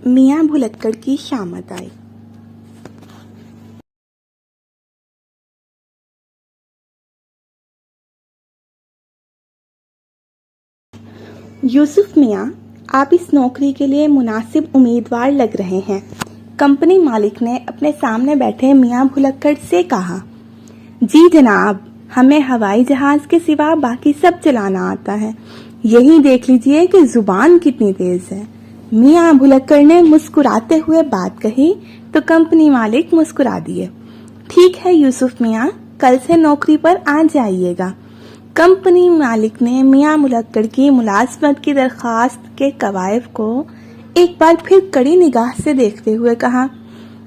میاں بھلکڑ کی شامت آئی۔ یوسف میاں، آپ اس نوکری کے لیے مناسب امیدوار لگ رہے ہیں۔ کمپنی مالک نے اپنے سامنے بیٹھے میاں بھلکڑ سے کہا۔ جی جناب، ہمیں ہوائی جہاز کے سوا باقی سب چلانا آتا ہے۔ یہی دیکھ لیجئے کہ زبان کتنی تیز ہے۔ میاں بھلکڑ نے مسکراتے ہوئے بات کہی تو کمپنی مالک مسکرا دیے۔ ٹھیک ہے یوسف میاں، کل سے نوکری پر آ جائیے گا۔ کمپنی مالک نے میاں بھلکڑ کی ملازمت کی درخواست کے کوائف کو ایک بار پھر کڑی نگاہ سے دیکھتے ہوئے کہا۔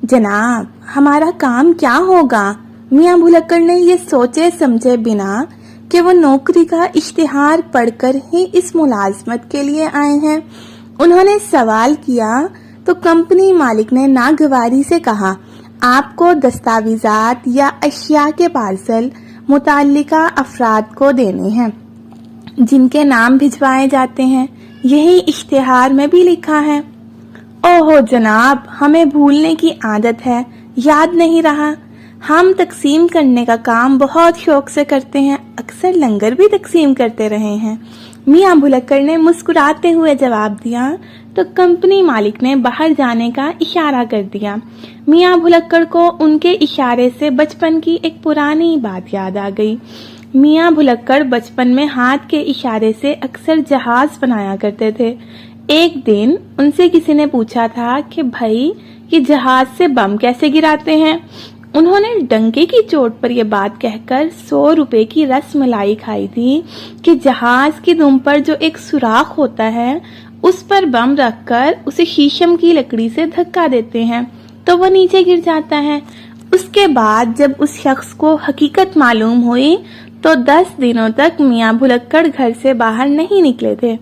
جناب، ہمارا کام کیا ہوگا؟ میاں بھلکڑ نے یہ سوچے سمجھے بنا کہ وہ نوکری کا اشتہار پڑھ کر ہی اس ملازمت کے لیے آئے ہیں، انہوں نے سوال کیا تو کمپنی مالک نے ناگواری سے کہا، آپ کو دستاویزات یا اشیاء کے پارسل متعلقہ افراد کو دینے ہیں جن کے نام بھجوائے جاتے ہیں، یہی اشتہار میں بھی لکھا ہے۔ اوہو جناب، ہمیں بھولنے کی عادت ہے، یاد نہیں رہا۔ ہم تقسیم کرنے کا کام بہت شوق سے کرتے ہیں، اکثر لنگر بھی تقسیم کرتے رہے ہیں۔ میاں بھلکڑ نے مسکراتے ہوئے جواب دیا تو کمپنی مالک نے باہر جانے کا اشارہ کر دیا۔ میاں بھلکڑ کو ان کے اشارے سے بچپن کی ایک پرانی بات یاد آ گئی۔ میاں بھلکڑ بچپن میں ہاتھ کے اشارے سے اکثر جہاز بنایا کرتے تھے۔ ایک دن ان سے کسی نے پوچھا تھا کہ بھائی یہ جہاز سے بم کیسے گراتے ہیں؟ انہوں نے ڈنکے کی چوٹ پر یہ بات کہہ کر 100 روپے کی رس ملائی کھائی تھی کہ جہاز کی دم پر جو ایک سوراخ ہوتا ہے اس پر بم رکھ کر اسے شیشم کی لکڑی سے دھکا دیتے ہیں تو وہ نیچے گر جاتا ہے۔ اس کے بعد جب اس شخص کو حقیقت معلوم ہوئی تو 10 دنوں تک میاں بھلکڑ گھر سے باہر نہیں نکلے تھے۔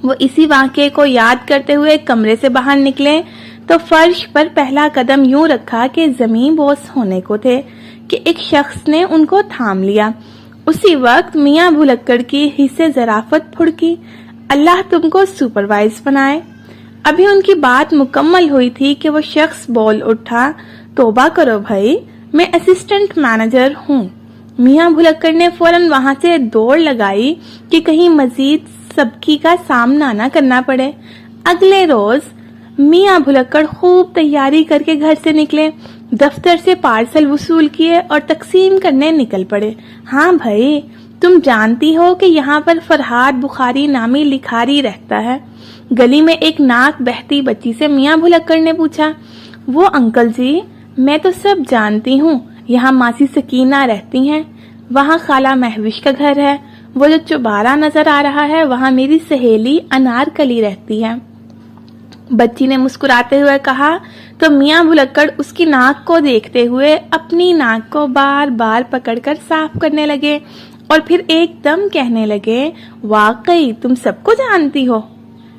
وہ اسی واقعے کو یاد کرتے ہوئے کمرے سے باہر نکلے تو فرش پر پہلا قدم یوں رکھا کہ زمین بوس ہونے کو تھے کہ ایک شخص نے ان کو تھام لیا۔ اسی وقت میاں بھلکڑ کی حس ظرافت پھڑکی، اللہ تم کو سپروائز بنائے۔ ابھی ان کی بات مکمل ہوئی تھی کہ وہ شخص بول اٹھا، توبہ کرو بھائی، میں اسسٹنٹ مینیجر ہوں۔ میاں بھلکڑ نے فوراً وہاں سے دوڑ لگائی کہ کہیں مزید سبکی کا سامنا نہ کرنا پڑے۔ اگلے روز میاں بھلکڑ خوب تیاری کر کے گھر سے نکلے، دفتر سے پارسل وصول کیے اور تقسیم کرنے نکل پڑے۔ ہاں بھائی، تم جانتی ہو کہ یہاں پر فرہاد بخاری نامی لکھاری رہتا ہے؟ گلی میں ایک ناک بہتی بچی سے میاں بھلکڑ نے پوچھا۔ وہ انکل جی، میں تو سب جانتی ہوں، یہاں ماسی سکینہ رہتی ہیں، وہاں خالہ مہوش کا گھر ہے، وہ جو چوبارہ نظر آ رہا ہے وہاں میری سہیلی انارکلی رہتی ہے۔ بچی نے مسکراتے ہوئے کہا تو میاں بھلکڑ اس کی ناک کو دیکھتے ہوئے اپنی ناک کو بار بار پکڑ کر صاف کرنے لگے اور پھر ایک دم کہنے لگے، واقعی تم سب کو جانتی ہو؟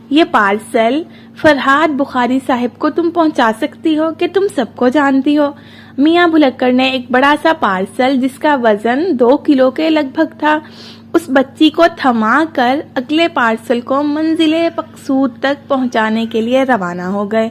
یہ پارسل فرہاد بخاری صاحب کو تم پہنچا سکتی ہو کہ تم سب کو جانتی ہو؟ میاں بھلکڑ نے ایک بڑا سا پارسل جس کا وزن 2 کلو کے لگ بھگ تھا اس بچی کو تھما کر اگلے پارسل کو منزل مقصود تک پہنچانے کے لیے روانہ ہو گئے۔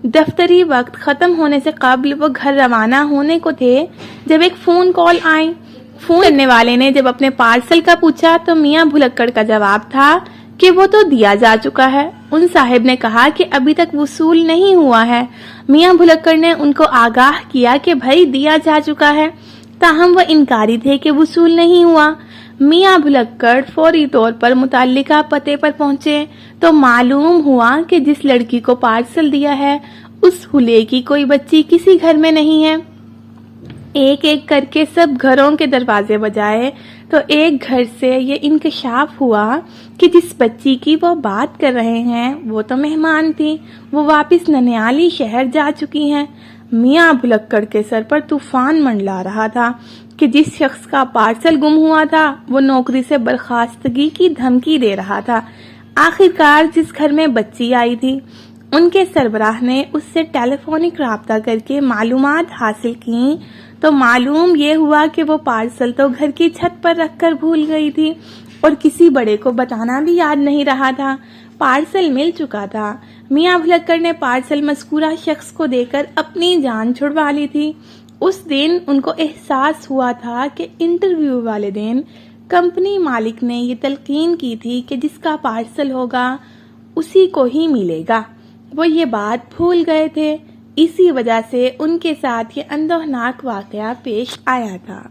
دفتری وقت ختم ہونے سے قبل وہ گھر روانہ ہونے کو تھے جب ایک فون کال آئی۔ فون کرنے والے نے جب اپنے پارسل کا پوچھا تو میاں بھلکڑ کا جواب تھا کہ وہ تو دیا جا چکا ہے۔ ان صاحب نے کہا کہ ابھی تک وصول نہیں ہوا ہے۔ میاں بھلکڑ نے ان کو آگاہ کیا کہ بھائی دیا جا چکا ہے، تاہم وہ انکاری تھے کہ وصول نہیں ہوا۔ میاں بھلکڑ فوری طور پر متعلقہ پتے پر پہنچے تو معلوم ہوا کہ جس لڑکی کو پارسل دیا ہے اس حلے کی کوئی بچی کسی گھر میں نہیں ہے۔ ایک ایک کر کے سب گھروں کے دروازے بجائے تو ایک گھر سے یہ انکشاف ہوا کہ جس بچی کی وہ بات کر رہے ہیں وہ تو مہمان تھی، وہ واپس ننیالی شہر جا چکی ہیں۔ میاں بھلکڑ کے سر پر طوفان منڈلا رہا تھا کہ جس شخص کا پارسل گم ہوا تھا وہ نوکری سے برخاستگی کی دھمکی دے رہا تھا۔ آخرکار جس گھر میں بچی آئی تھی ان کے سربراہ نے اس سے ٹیلی فونک رابطہ کر کے معلومات حاصل کی تو معلوم یہ ہوا کہ وہ پارسل تو گھر کی چھت پر رکھ کر بھول گئی تھی اور کسی بڑے کو بتانا بھی یاد نہیں رہا تھا۔ پارسل مل چکا تھا۔ میاں بھلکڑ نے پارسل مذکورہ شخص کو دے کر اپنی جان چھڑوا لی تھی۔ اس دن ان کو احساس ہوا تھا کہ انٹرویو والے دن کمپنی مالک نے یہ تلقین کی تھی کہ جس کا پارسل ہوگا اسی کو ہی ملے گا۔ وہ یہ بات بھول گئے تھے، اسی وجہ سے ان کے ساتھ یہ اندوہناک واقعہ پیش آیا تھا۔